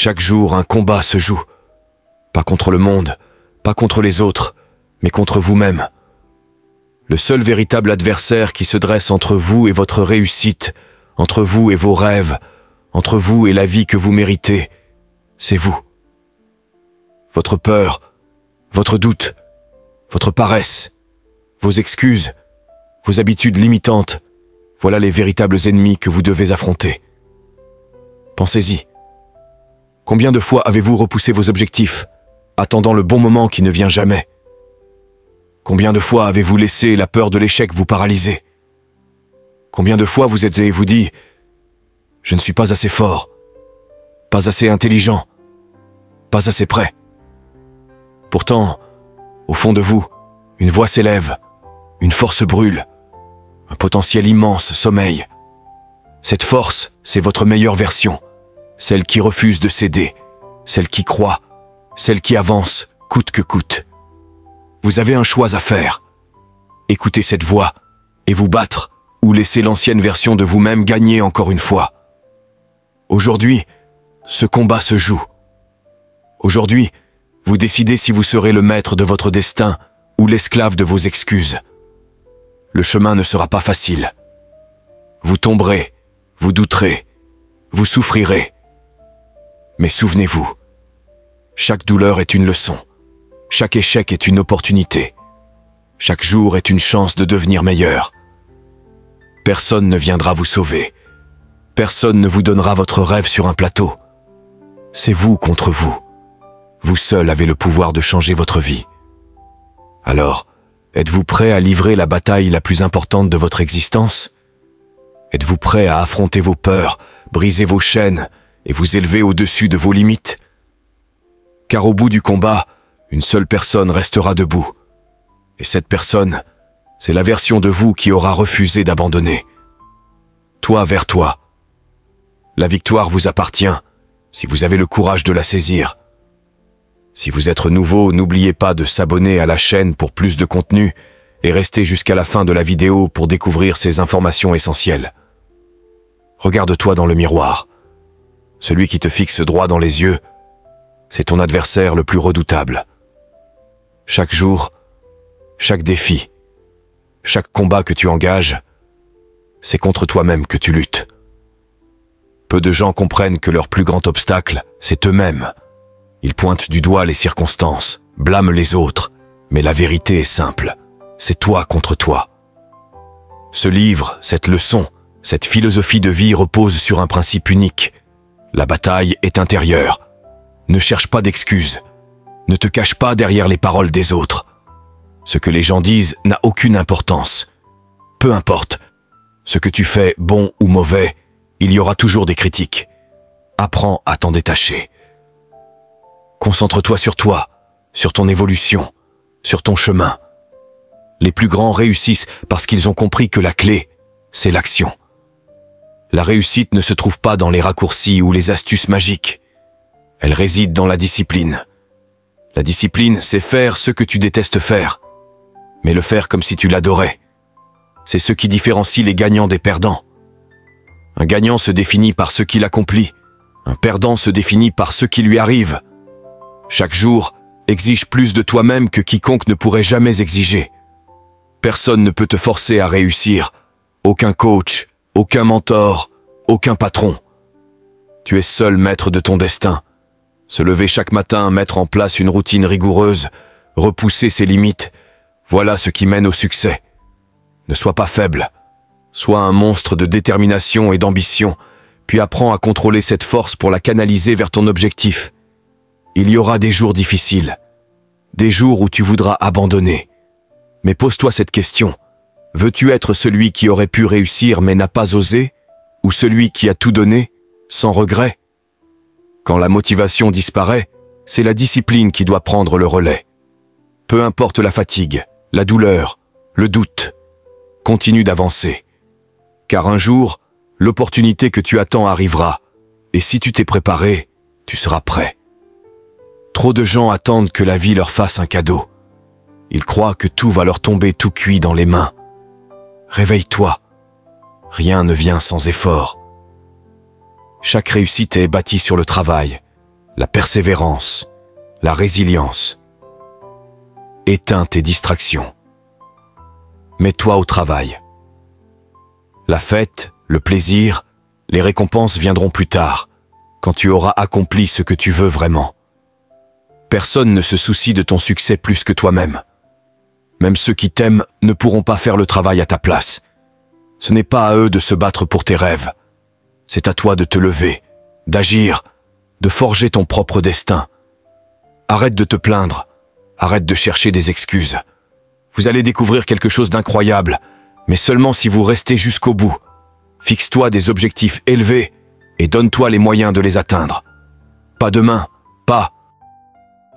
Chaque jour, un combat se joue. Pas contre le monde, pas contre les autres, mais contre vous-même. Le seul véritable adversaire qui se dresse entre vous et votre réussite, entre vous et vos rêves, entre vous et la vie que vous méritez, c'est vous. Votre peur, votre doute, votre paresse, vos excuses, vos habitudes limitantes, voilà les véritables ennemis que vous devez affronter. Pensez-y. Combien de fois avez-vous repoussé vos objectifs, attendant le bon moment qui ne vient jamais? Combien de fois avez-vous laissé la peur de l'échec vous paralyser? Combien de fois vous êtes-vous dit « Je ne suis pas assez fort, pas assez intelligent, pas assez prêt ». Pourtant, au fond de vous, une voix s'élève, une force brûle, un potentiel immense sommeille. Cette force, c'est votre meilleure version, celle qui refuse de céder, celle qui croit, celle qui avance, coûte que coûte. Vous avez un choix à faire. Écoutez cette voix et vous battre, ou laisser l'ancienne version de vous-même gagner encore une fois. Aujourd'hui, ce combat se joue. Aujourd'hui, vous décidez si vous serez le maître de votre destin ou l'esclave de vos excuses. Le chemin ne sera pas facile. Vous tomberez, vous douterez, vous souffrirez. Mais souvenez-vous, chaque douleur est une leçon, chaque échec est une opportunité, chaque jour est une chance de devenir meilleur. Personne ne viendra vous sauver, personne ne vous donnera votre rêve sur un plateau. C'est vous contre vous. Vous seul avez le pouvoir de changer votre vie. Alors, êtes-vous prêt à livrer la bataille la plus importante de votre existence? Êtes-vous prêt à affronter vos peurs, briser vos chaînes et vous élever au-dessus de vos limites? Car au bout du combat, une seule personne restera debout. Et cette personne, c'est la version de vous qui aura refusé d'abandonner. Toi vers toi. La victoire vous appartient, si vous avez le courage de la saisir. Si vous êtes nouveau, n'oubliez pas de s'abonner à la chaîne pour plus de contenu et restez jusqu'à la fin de la vidéo pour découvrir ces informations essentielles. Regarde-toi dans le miroir. Celui qui te fixe droit dans les yeux, c'est ton adversaire le plus redoutable. Chaque jour, chaque défi, chaque combat que tu engages, c'est contre toi-même que tu luttes. Peu de gens comprennent que leur plus grand obstacle, c'est eux-mêmes. Ils pointent du doigt les circonstances, blâment les autres, mais la vérité est simple, c'est toi contre toi. Ce livre, cette leçon, cette philosophie de vie repose sur un principe unique. La bataille est intérieure. Ne cherche pas d'excuses. Ne te cache pas derrière les paroles des autres. Ce que les gens disent n'a aucune importance. Peu importe. Ce que tu fais, bon ou mauvais, il y aura toujours des critiques. Apprends à t'en détacher. Concentre-toi sur toi, sur ton évolution, sur ton chemin. Les plus grands réussissent parce qu'ils ont compris que la clé, c'est l'action. La réussite ne se trouve pas dans les raccourcis ou les astuces magiques. Elle réside dans la discipline. La discipline, c'est faire ce que tu détestes faire, mais le faire comme si tu l'adorais. C'est ce qui différencie les gagnants des perdants. Un gagnant se définit par ce qu'il accomplit. Un perdant se définit par ce qui lui arrive. Chaque jour exige plus de toi-même que quiconque ne pourrait jamais exiger. Personne ne peut te forcer à réussir. Aucun coach, aucun mentor, aucun patron. Tu es seul maître de ton destin. Se lever chaque matin, mettre en place une routine rigoureuse, repousser ses limites, voilà ce qui mène au succès. Ne sois pas faible. Sois un monstre de détermination et d'ambition, puis apprends à contrôler cette force pour la canaliser vers ton objectif. Il y aura des jours difficiles, des jours où tu voudras abandonner. Mais pose-toi cette question. Veux-tu être celui qui aurait pu réussir mais n'a pas osé, ou celui qui a tout donné, sans regret? Quand la motivation disparaît, c'est la discipline qui doit prendre le relais. Peu importe la fatigue, la douleur, le doute, continue d'avancer. Car un jour, l'opportunité que tu attends arrivera, et si tu t'es préparé, tu seras prêt. Trop de gens attendent que la vie leur fasse un cadeau. Ils croient que tout va leur tomber tout cuit dans les mains. Réveille-toi. Rien ne vient sans effort. Chaque réussite est bâtie sur le travail, la persévérance, la résilience. Éteins tes distractions. Mets-toi au travail. La fête, le plaisir, les récompenses viendront plus tard, quand tu auras accompli ce que tu veux vraiment. Personne ne se soucie de ton succès plus que toi-même. Même ceux qui t'aiment ne pourront pas faire le travail à ta place. Ce n'est pas à eux de se battre pour tes rêves. C'est à toi de te lever, d'agir, de forger ton propre destin. Arrête de te plaindre, arrête de chercher des excuses. Vous allez découvrir quelque chose d'incroyable, mais seulement si vous restez jusqu'au bout. Fixe-toi des objectifs élevés et donne-toi les moyens de les atteindre. Pas demain, pas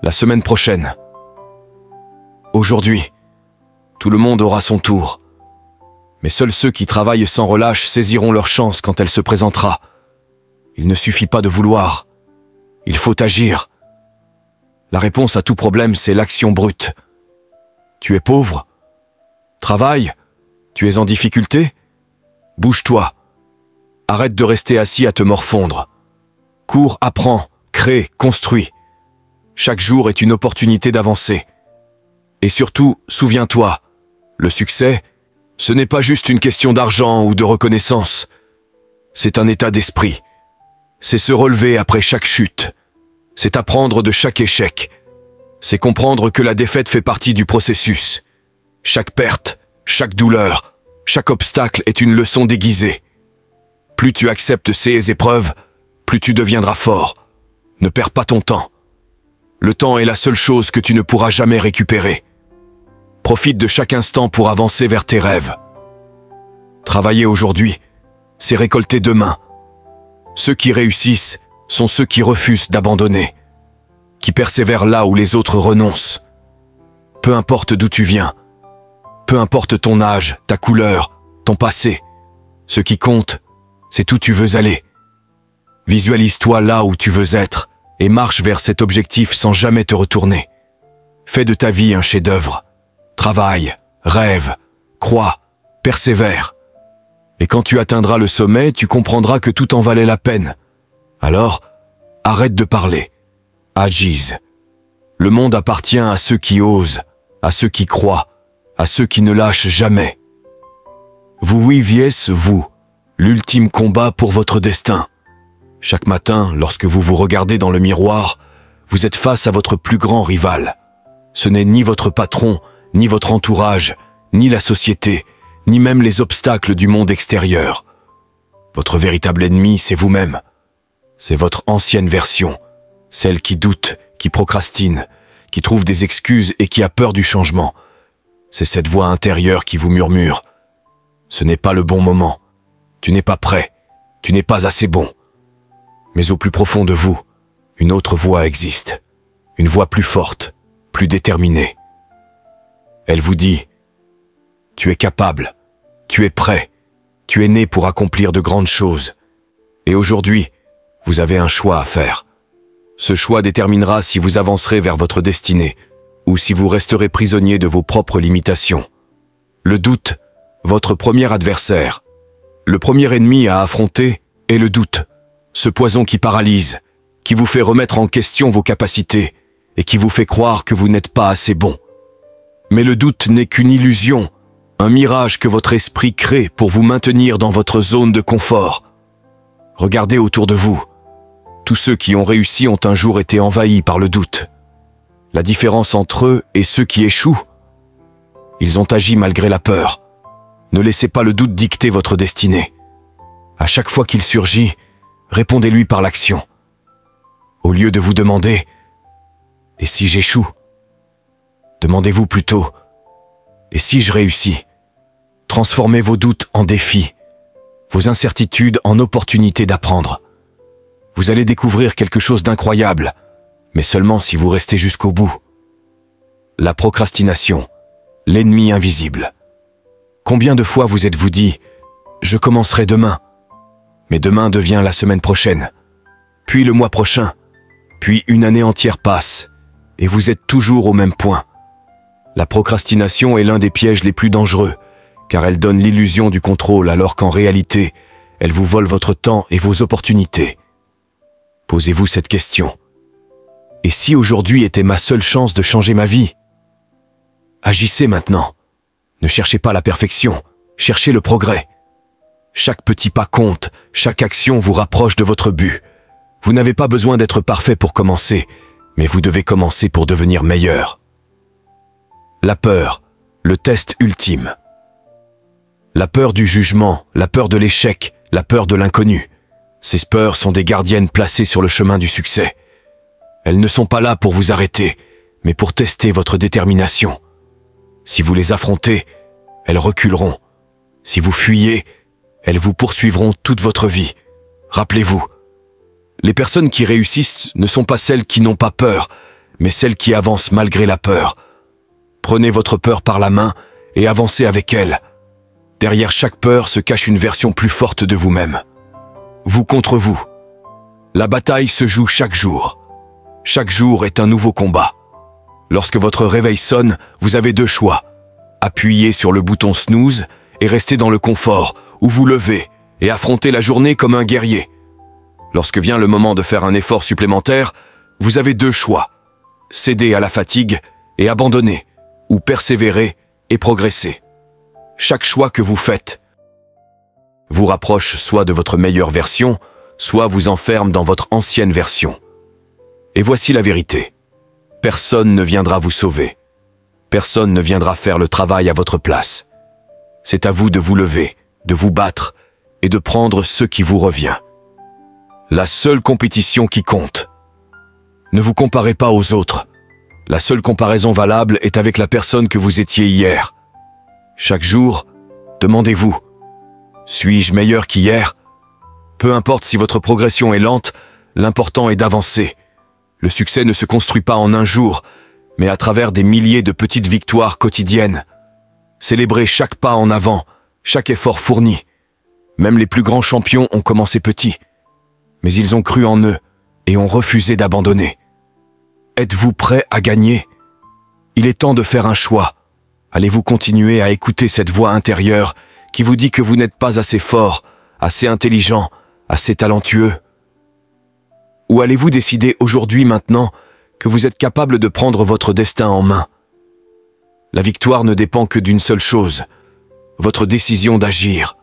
la semaine prochaine. Aujourd'hui, tout le monde aura son tour. Mais seuls ceux qui travaillent sans relâche saisiront leur chance quand elle se présentera. Il ne suffit pas de vouloir. Il faut agir. La réponse à tout problème, c'est l'action brute. Tu es pauvre? Travaille? Tu es en difficulté? Bouge-toi. Arrête de rester assis à te morfondre. Cours, apprends, crée, construis. Chaque jour est une opportunité d'avancer. Et surtout, souviens-toi, le succès, ce n'est pas juste une question d'argent ou de reconnaissance. C'est un état d'esprit. C'est se relever après chaque chute. C'est apprendre de chaque échec. C'est comprendre que la défaite fait partie du processus. Chaque perte, chaque douleur, chaque obstacle est une leçon déguisée. Plus tu acceptes ces épreuves, plus tu deviendras fort. Ne perds pas ton temps. Le temps est la seule chose que tu ne pourras jamais récupérer. Profite de chaque instant pour avancer vers tes rêves. Travailler aujourd'hui, c'est récolter demain. Ceux qui réussissent sont ceux qui refusent d'abandonner, qui persévèrent là où les autres renoncent. Peu importe d'où tu viens, peu importe ton âge, ta couleur, ton passé, ce qui compte, c'est où tu veux aller. Visualise-toi là où tu veux être et marche vers cet objectif sans jamais te retourner. Fais de ta vie un chef-d'œuvre. Travaille, rêve, crois, persévère. Et quand tu atteindras le sommet, tu comprendras que tout en valait la peine. Alors, arrête de parler. Agise. Le monde appartient à ceux qui osent, à ceux qui croient, à ceux qui ne lâchent jamais. Vous viviez, vous, l'ultime combat pour votre destin. Chaque matin, lorsque vous vous regardez dans le miroir, vous êtes face à votre plus grand rival. Ce n'est ni votre patron, ni votre entourage, ni la société, ni même les obstacles du monde extérieur. Votre véritable ennemi, c'est vous-même. C'est votre ancienne version, celle qui doute, qui procrastine, qui trouve des excuses et qui a peur du changement. C'est cette voix intérieure qui vous murmure. Ce n'est pas le bon moment. Tu n'es pas prêt. Tu n'es pas assez bon. Mais au plus profond de vous, une autre voix existe. Une voix plus forte, plus déterminée. Elle vous dit « Tu es capable, tu es prêt, tu es né pour accomplir de grandes choses. Et aujourd'hui, vous avez un choix à faire. Ce choix déterminera si vous avancerez vers votre destinée ou si vous resterez prisonnier de vos propres limitations. Le doute, votre premier adversaire. Le premier ennemi à affronter est le doute, ce poison qui paralyse, qui vous fait remettre en question vos capacités et qui vous fait croire que vous n'êtes pas assez bon. Mais le doute n'est qu'une illusion, un mirage que votre esprit crée pour vous maintenir dans votre zone de confort. Regardez autour de vous. Tous ceux qui ont réussi ont un jour été envahis par le doute. La différence entre eux et ceux qui échouent, ils ont agi malgré la peur. Ne laissez pas le doute dicter votre destinée. À chaque fois qu'il surgit, répondez-lui par l'action. Au lieu de vous demander « Et si j'échoue ?» Demandez-vous plutôt « Et si je réussis ?» Transformez vos doutes en défis, vos incertitudes en opportunités d'apprendre. Vous allez découvrir quelque chose d'incroyable, mais seulement si vous restez jusqu'au bout. La procrastination, l'ennemi invisible. Combien de fois vous êtes-vous dit « Je commencerai demain », mais demain devient la semaine prochaine, puis le mois prochain, puis une année entière passe, et vous êtes toujours au même point. La procrastination est l'un des pièges les plus dangereux, car elle donne l'illusion du contrôle alors qu'en réalité, elle vous vole votre temps et vos opportunités. Posez-vous cette question. Et si aujourd'hui était ma seule chance de changer ma vie? Agissez maintenant. Ne cherchez pas la perfection, cherchez le progrès. Chaque petit pas compte, chaque action vous rapproche de votre but. Vous n'avez pas besoin d'être parfait pour commencer, mais vous devez commencer pour devenir meilleur. La peur, le test ultime. La peur du jugement, la peur de l'échec, la peur de l'inconnu. Ces peurs sont des gardiennes placées sur le chemin du succès. Elles ne sont pas là pour vous arrêter, mais pour tester votre détermination. Si vous les affrontez, elles reculeront. Si vous fuyez, elles vous poursuivront toute votre vie. Rappelez-vous, les personnes qui réussissent ne sont pas celles qui n'ont pas peur, mais celles qui avancent malgré la peur. Prenez votre peur par la main et avancez avec elle. Derrière chaque peur se cache une version plus forte de vous-même. Vous contre vous. La bataille se joue chaque jour. Chaque jour est un nouveau combat. Lorsque votre réveil sonne, vous avez deux choix. Appuyez sur le bouton snooze et rester dans le confort, ou vous levez et affronter la journée comme un guerrier. Lorsque vient le moment de faire un effort supplémentaire, vous avez deux choix. Céder à la fatigue et abandonner, ou persévérer et progresser. Chaque choix que vous faites vous rapproche soit de votre meilleure version, soit vous enferme dans votre ancienne version. Et voici la vérité. Personne ne viendra vous sauver. Personne ne viendra faire le travail à votre place. C'est à vous de vous lever, de vous battre et de prendre ce qui vous revient. La seule compétition qui compte. Ne vous comparez pas aux autres. La seule comparaison valable est avec la personne que vous étiez hier. Chaque jour, demandez-vous, suis-je meilleur qu'hier? Peu importe si votre progression est lente, l'important est d'avancer. Le succès ne se construit pas en un jour, mais à travers des milliers de petites victoires quotidiennes. Célébrez chaque pas en avant, chaque effort fourni. Même les plus grands champions ont commencé petits, mais ils ont cru en eux et ont refusé d'abandonner. Êtes-vous prêt à gagner? Il est temps de faire un choix. Allez-vous continuer à écouter cette voix intérieure qui vous dit que vous n'êtes pas assez fort, assez intelligent, assez talentueux? Ou allez-vous décider aujourd'hui, maintenant, que vous êtes capable de prendre votre destin en main? La victoire ne dépend que d'une seule chose, votre décision d'agir.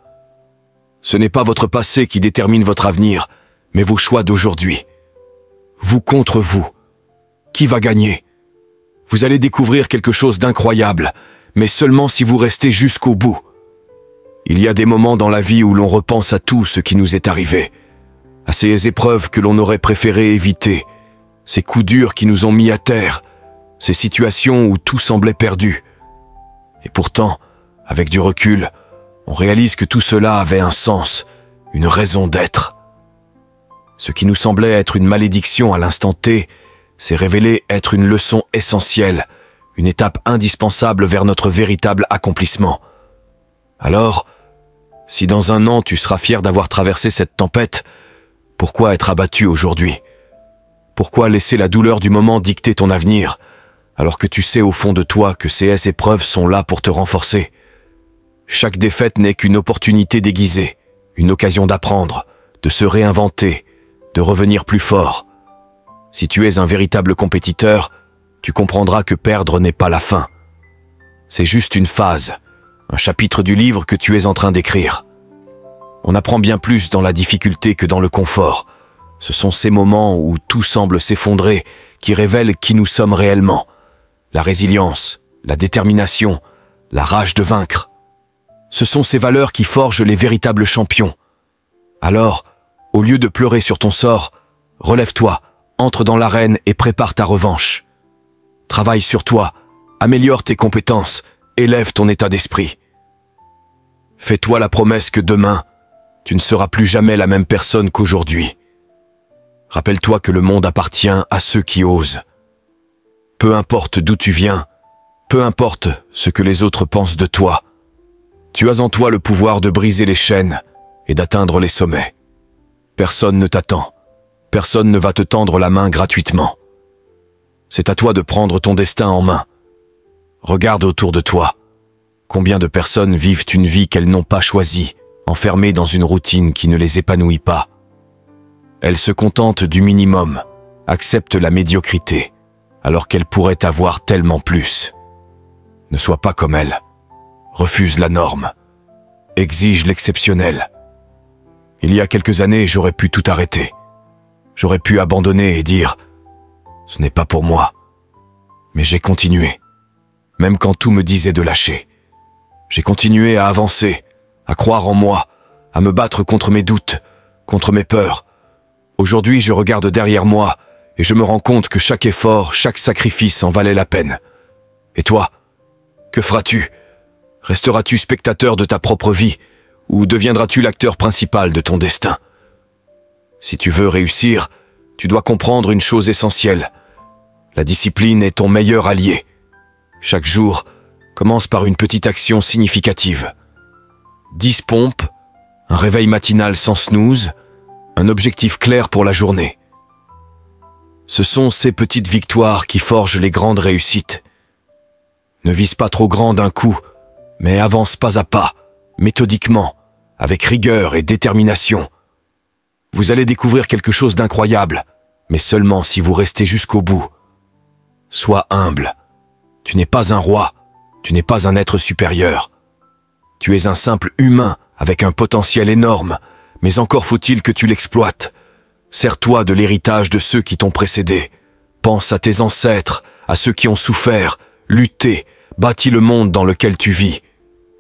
Ce n'est pas votre passé qui détermine votre avenir, mais vos choix d'aujourd'hui. Vous contre vous. Qui va gagner? Vous allez découvrir quelque chose d'incroyable, mais seulement si vous restez jusqu'au bout. Il y a des moments dans la vie où l'on repense à tout ce qui nous est arrivé, à ces épreuves que l'on aurait préféré éviter, ces coups durs qui nous ont mis à terre, ces situations où tout semblait perdu. Et pourtant, avec du recul, on réalise que tout cela avait un sens, une raison d'être. Ce qui nous semblait être une malédiction à l'instant T s'est révélé être une leçon essentielle, une étape indispensable vers notre véritable accomplissement. Alors, si dans un an tu seras fier d'avoir traversé cette tempête, pourquoi être abattu aujourd'hui? Pourquoi laisser la douleur du moment dicter ton avenir, alors que tu sais au fond de toi que ces épreuves sont là pour te renforcer? Chaque défaite n'est qu'une opportunité déguisée, une occasion d'apprendre, de se réinventer, de revenir plus fort. Si tu es un véritable compétiteur, tu comprendras que perdre n'est pas la fin. C'est juste une phase, un chapitre du livre que tu es en train d'écrire. On apprend bien plus dans la difficulté que dans le confort. Ce sont ces moments où tout semble s'effondrer qui révèlent qui nous sommes réellement. La résilience, la détermination, la rage de vaincre. Ce sont ces valeurs qui forgent les véritables champions. Alors, au lieu de pleurer sur ton sort, relève-toi, entre dans l'arène et prépare ta revanche. Travaille sur toi, améliore tes compétences, élève ton état d'esprit. Fais-toi la promesse que demain, tu ne seras plus jamais la même personne qu'aujourd'hui. Rappelle-toi que le monde appartient à ceux qui osent. Peu importe d'où tu viens, peu importe ce que les autres pensent de toi, tu as en toi le pouvoir de briser les chaînes et d'atteindre les sommets. Personne ne t'attend, personne ne va te tendre la main gratuitement. C'est à toi de prendre ton destin en main. Regarde autour de toi. Combien de personnes vivent une vie qu'elles n'ont pas choisie, enfermées dans une routine qui ne les épanouit pas? Elles se contentent du minimum, Accepte la médiocrité, alors qu'elle pourrait avoir tellement plus. Ne sois pas comme elle. Refuse la norme. Exige l'exceptionnel. Il y a quelques années, j'aurais pu tout arrêter. J'aurais pu abandonner et dire « Ce n'est pas pour moi ». Mais j'ai continué, même quand tout me disait de lâcher. J'ai continué à avancer, à croire en moi, à me battre contre mes doutes, contre mes peurs. Aujourd'hui, je regarde derrière moi et je me rends compte que chaque effort, chaque sacrifice en valait la peine. Et toi, que feras-tu? Resteras-tu spectateur de ta propre vie ou deviendras-tu l'acteur principal de ton destin? Si tu veux réussir, tu dois comprendre une chose essentielle. La discipline est ton meilleur allié. Chaque jour, commence par une petite action significative. 10 pompes, un réveil matinal sans snooze, un objectif clair pour la journée. Ce sont ces petites victoires qui forgent les grandes réussites. Ne vise pas trop grand d'un coup, mais avance pas à pas, méthodiquement, avec rigueur et détermination. Vous allez découvrir quelque chose d'incroyable, mais seulement si vous restez jusqu'au bout. Sois humble. Tu n'es pas un roi, tu n'es pas un être supérieur. Tu es un simple humain avec un potentiel énorme, mais encore faut-il que tu l'exploites. Sers-toi de l'héritage de ceux qui t'ont précédé. Pense à tes ancêtres, à ceux qui ont souffert, lutté, bâti le monde dans lequel tu vis.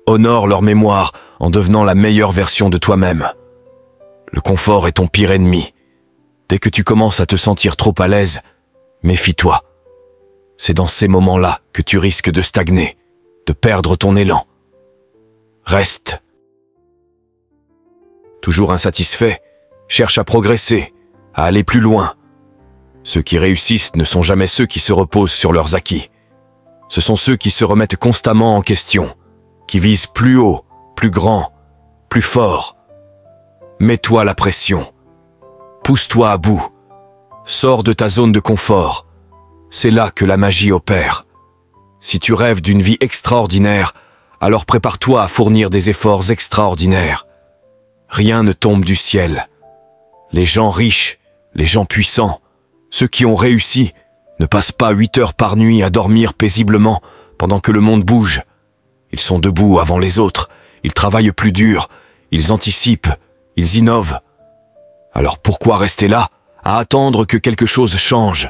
Honore leur mémoire en devenant la meilleure version de toi-même. Le confort est ton pire ennemi. Dès que tu commences à te sentir trop à l'aise, méfie-toi. C'est dans ces moments-là que tu risques de stagner, de perdre ton élan. Reste. Toujours insatisfait, cherche à progresser, à aller plus loin. Ceux qui réussissent ne sont jamais ceux qui se reposent sur leurs acquis. Ce sont ceux qui se remettent constamment en question, qui visent plus haut, plus grand, plus fort. Mets-toi la pression. Pousse-toi à bout. Sors de ta zone de confort. C'est là que la magie opère. Si tu rêves d'une vie extraordinaire, alors prépare-toi à fournir des efforts extraordinaires. Rien ne tombe du ciel. Les gens riches, les gens puissants, ceux qui ont réussi, ne passent pas 8 heures par nuit à dormir paisiblement pendant que le monde bouge. Ils sont debout avant les autres, ils travaillent plus dur, ils anticipent, ils innovent. Alors pourquoi rester là, à attendre que quelque chose change?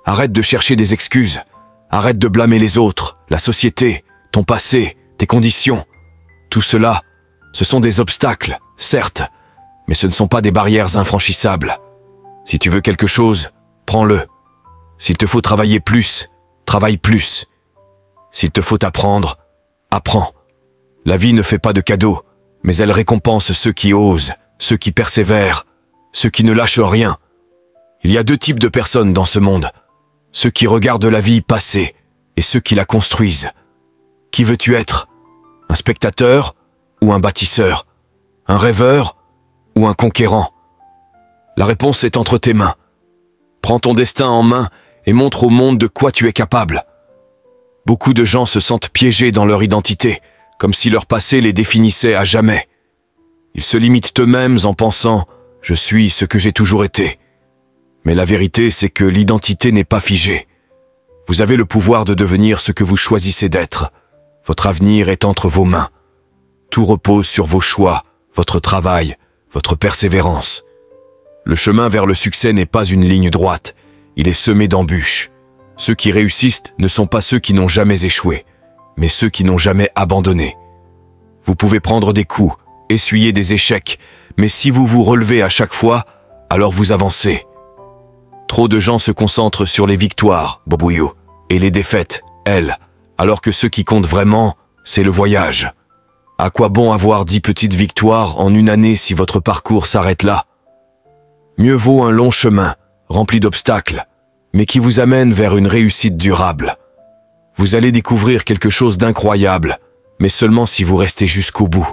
Arrête de chercher des excuses. Arrête de blâmer les autres, la société, ton passé, tes conditions. Tout cela, ce sont des obstacles, certes, mais ce ne sont pas des barrières infranchissables. Si tu veux quelque chose, prends-le. S'il te faut travailler plus, travaille plus. S'il te faut apprendre, apprends. La vie ne fait pas de cadeaux, mais elle récompense ceux qui osent, ceux qui persévèrent, ceux qui ne lâchent rien. Il y a 2 types de personnes dans ce monde. Ceux qui regardent la vie passer et ceux qui la construisent. Qui veux-tu être? Un spectateur ou un bâtisseur? Un rêveur ou un conquérant? La réponse est entre tes mains. Prends ton destin en main et montre au monde de quoi tu es capable. Beaucoup de gens se sentent piégés dans leur identité, comme si leur passé les définissait à jamais. Ils se limitent eux-mêmes en pensant « je suis ce que j'ai toujours été ». Mais la vérité, c'est que l'identité n'est pas figée. Vous avez le pouvoir de devenir ce que vous choisissez d'être. Votre avenir est entre vos mains. Tout repose sur vos choix, votre travail, votre persévérance. Le chemin vers le succès n'est pas une ligne droite, il est semé d'embûches. Ceux qui réussissent ne sont pas ceux qui n'ont jamais échoué, mais ceux qui n'ont jamais abandonné. Vous pouvez prendre des coups, essuyer des échecs, mais si vous vous relevez à chaque fois, alors vous avancez. Trop de gens se concentrent sur les victoires, Bobouyou, et les défaites, elles, alors que ce qui compte vraiment, c'est le voyage. À quoi bon avoir 10 petites victoires en une année si votre parcours s'arrête là? Mieux vaut un long chemin, rempli d'obstacles, mais qui vous amène vers une réussite durable. Vous allez découvrir quelque chose d'incroyable, mais seulement si vous restez jusqu'au bout.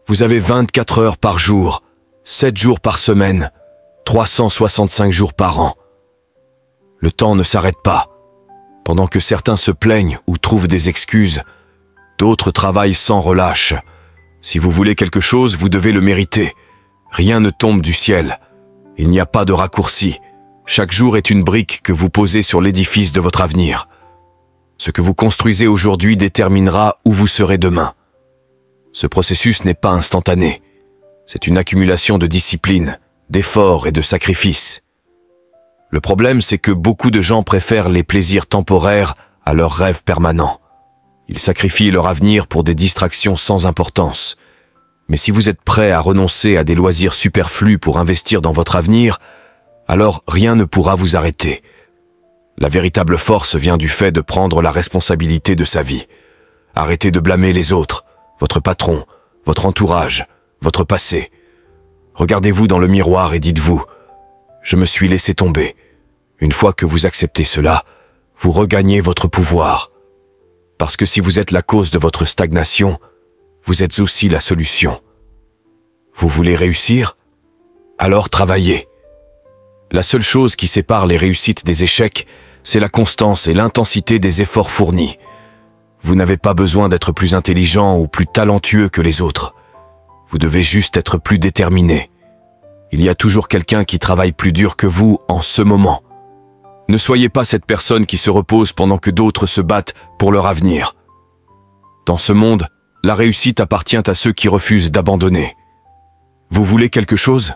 Vous avez 24 heures par jour, 7 jours par semaine, 365 jours par an. Le temps ne s'arrête pas. Pendant que certains se plaignent ou trouvent des excuses, d'autres travaillent sans relâche. Si vous voulez quelque chose, vous devez le mériter. Rien ne tombe du ciel. Il n'y a pas de raccourci. Chaque jour est une brique que vous posez sur l'édifice de votre avenir. Ce que vous construisez aujourd'hui déterminera où vous serez demain. Ce processus n'est pas instantané. C'est une accumulation de discipline, d'efforts et de sacrifices. Le problème, c'est que beaucoup de gens préfèrent les plaisirs temporaires à leurs rêves permanents. Ils sacrifient leur avenir pour des distractions sans importance. Mais si vous êtes prêt à renoncer à des loisirs superflus pour investir dans votre avenir, alors rien ne pourra vous arrêter. La véritable force vient du fait de prendre la responsabilité de sa vie. Arrêtez de blâmer les autres, votre patron, votre entourage, votre passé. Regardez-vous dans le miroir et dites-vous « Je me suis laissé tomber ». Une fois que vous acceptez cela, vous regagnez votre pouvoir. Parce que si vous êtes la cause de votre stagnation, vous êtes aussi la solution. Vous voulez réussir? Alors travaillez. La seule chose qui sépare les réussites des échecs, c'est la constance et l'intensité des efforts fournis. Vous n'avez pas besoin d'être plus intelligent ou plus talentueux que les autres. Vous devez juste être plus déterminé. Il y a toujours quelqu'un qui travaille plus dur que vous en ce moment. Ne soyez pas cette personne qui se repose pendant que d'autres se battent pour leur avenir. Dans ce monde, la réussite appartient à ceux qui refusent d'abandonner. Vous voulez quelque chose?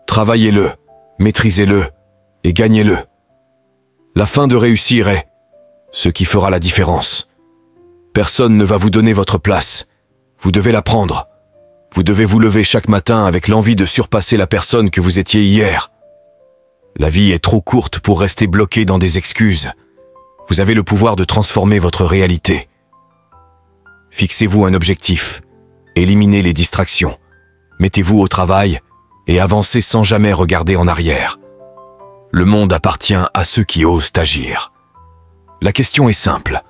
Travaillez-le, maîtrisez-le et gagnez-le. La fin de réussir est ce qui fera la différence. Personne ne va vous donner votre place. Vous devez la prendre. Vous devez vous lever chaque matin avec l'envie de surpasser la personne que vous étiez hier. La vie est trop courte pour rester bloqué dans des excuses. Vous avez le pouvoir de transformer votre réalité. Fixez-vous un objectif. Éliminez les distractions. Mettez-vous au travail et avancez sans jamais regarder en arrière. Le monde appartient à ceux qui osent agir. La question est simple.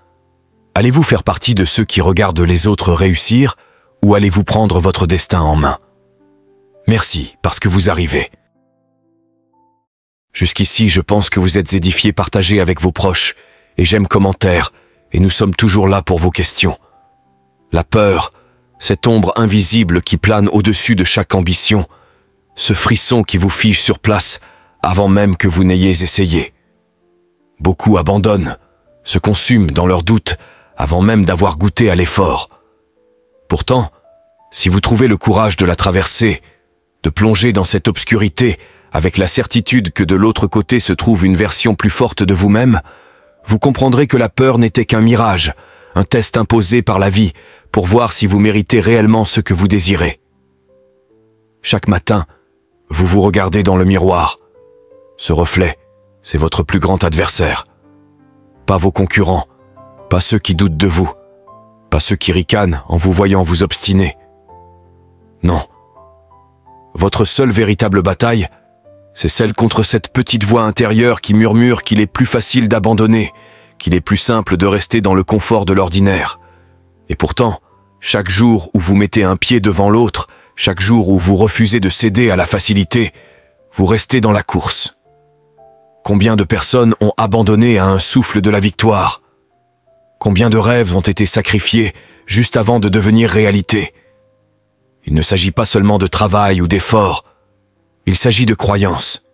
Allez-vous faire partie de ceux qui regardent les autres réussir ou allez-vous prendre votre destin en main? Merci parce que vous arrivez. Jusqu'ici, je pense que vous êtes édifiés, partagés avec vos proches, et j'aime commentaires, et nous sommes toujours là pour vos questions. La peur, cette ombre invisible qui plane au-dessus de chaque ambition, ce frisson qui vous fige sur place avant même que vous n'ayez essayé. Beaucoup abandonnent, se consument dans leurs doutes avant même d'avoir goûté à l'effort. Pourtant, si vous trouvez le courage de la traverser, de plonger dans cette obscurité avec la certitude que de l'autre côté se trouve une version plus forte de vous-même, vous comprendrez que la peur n'était qu'un mirage, un test imposé par la vie pour voir si vous méritez réellement ce que vous désirez. Chaque matin, vous vous regardez dans le miroir. Ce reflet, c'est votre plus grand adversaire. Pas vos concurrents, pas ceux qui doutent de vous, pas ceux qui ricanent en vous voyant vous obstiner. Non. Votre seule véritable bataille, c'est celle contre cette petite voix intérieure qui murmure qu'il est plus facile d'abandonner, qu'il est plus simple de rester dans le confort de l'ordinaire. Et pourtant, chaque jour où vous mettez un pied devant l'autre, chaque jour où vous refusez de céder à la facilité, vous restez dans la course. Combien de personnes ont abandonné à un souffle de la victoire? Combien de rêves ont été sacrifiés juste avant de devenir réalité? Il ne s'agit pas seulement de travail ou d'effort, il s'agit de croyance.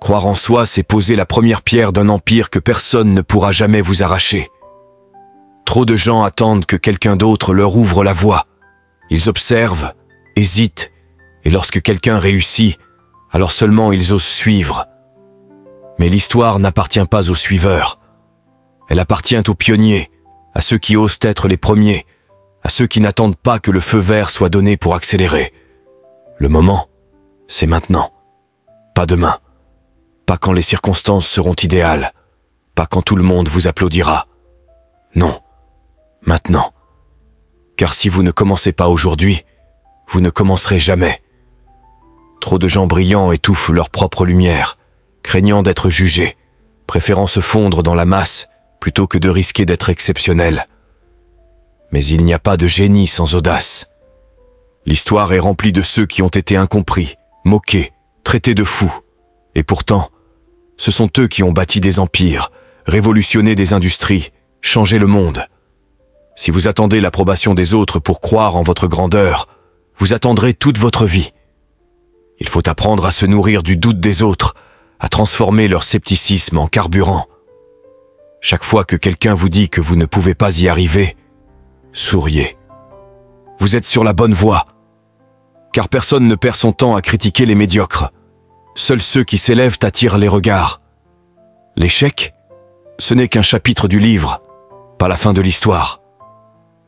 Croire en soi, c'est poser la première pierre d'un empire que personne ne pourra jamais vous arracher. Trop de gens attendent que quelqu'un d'autre leur ouvre la voie. Ils observent, hésitent, et lorsque quelqu'un réussit, alors seulement ils osent suivre. Mais l'histoire n'appartient pas aux suiveurs. Elle appartient aux pionniers, à ceux qui osent être les premiers, à ceux qui n'attendent pas que le feu vert soit donné pour accélérer. Le moment, c'est maintenant, pas demain, pas quand les circonstances seront idéales, pas quand tout le monde vous applaudira. Non, maintenant. Car si vous ne commencez pas aujourd'hui, vous ne commencerez jamais. Trop de gens brillants étouffent leur propre lumière, craignant d'être jugés, préférant se fondre dans la masse plutôt que de risquer d'être exceptionnels. Mais il n'y a pas de génie sans audace. L'histoire est remplie de ceux qui ont été incompris, moqués, traités de fous. Et pourtant, ce sont eux qui ont bâti des empires, révolutionné des industries, changé le monde. Si vous attendez l'approbation des autres pour croire en votre grandeur, vous attendrez toute votre vie. Il faut apprendre à se nourrir du doute des autres, à transformer leur scepticisme en carburant. Chaque fois que quelqu'un vous dit que vous ne pouvez pas y arriver, souriez. Vous êtes sur la bonne voie, car personne ne perd son temps à critiquer les médiocres. Seuls ceux qui s'élèvent attirent les regards. L'échec, ce n'est qu'un chapitre du livre, pas la fin de l'histoire.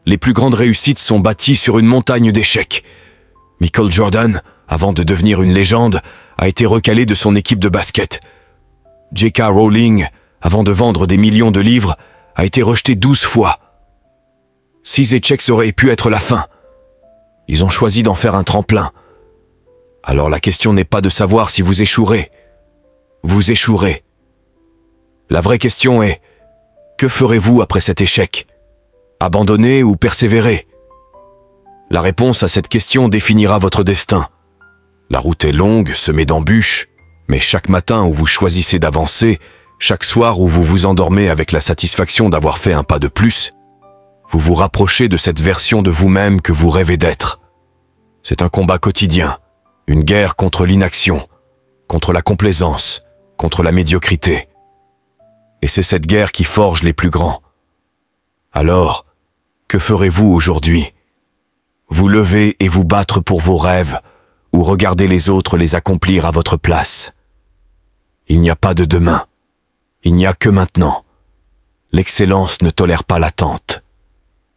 Les plus grandes réussites sont bâties sur une montagne d'échecs. Michael Jordan, avant de devenir une légende, a été recalé de son équipe de basket. J.K. Rowling, avant de vendre des millions de livres, a été rejeté 12 fois. 6 échecs auraient pu être la fin. Ils ont choisi d'en faire un tremplin. Alors la question n'est pas de savoir si vous échouerez. Vous échouerez. La vraie question est, que ferez-vous après cet échec? Abandonner ou persévérer? La réponse à cette question définira votre destin. La route est longue, semée d'embûches, mais chaque matin où vous choisissez d'avancer, chaque soir où vous vous endormez avec la satisfaction d'avoir fait un pas de plus, vous vous rapprochez de cette version de vous-même que vous rêvez d'être. C'est un combat quotidien, une guerre contre l'inaction, contre la complaisance, contre la médiocrité. Et c'est cette guerre qui forge les plus grands. Alors, que ferez-vous aujourd'hui? Vous lever et vous battre pour vos rêves, ou regarder les autres les accomplir à votre place? Il n'y a pas de demain. Il n'y a que maintenant. L'excellence ne tolère pas l'attente.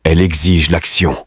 Elle exige l'action.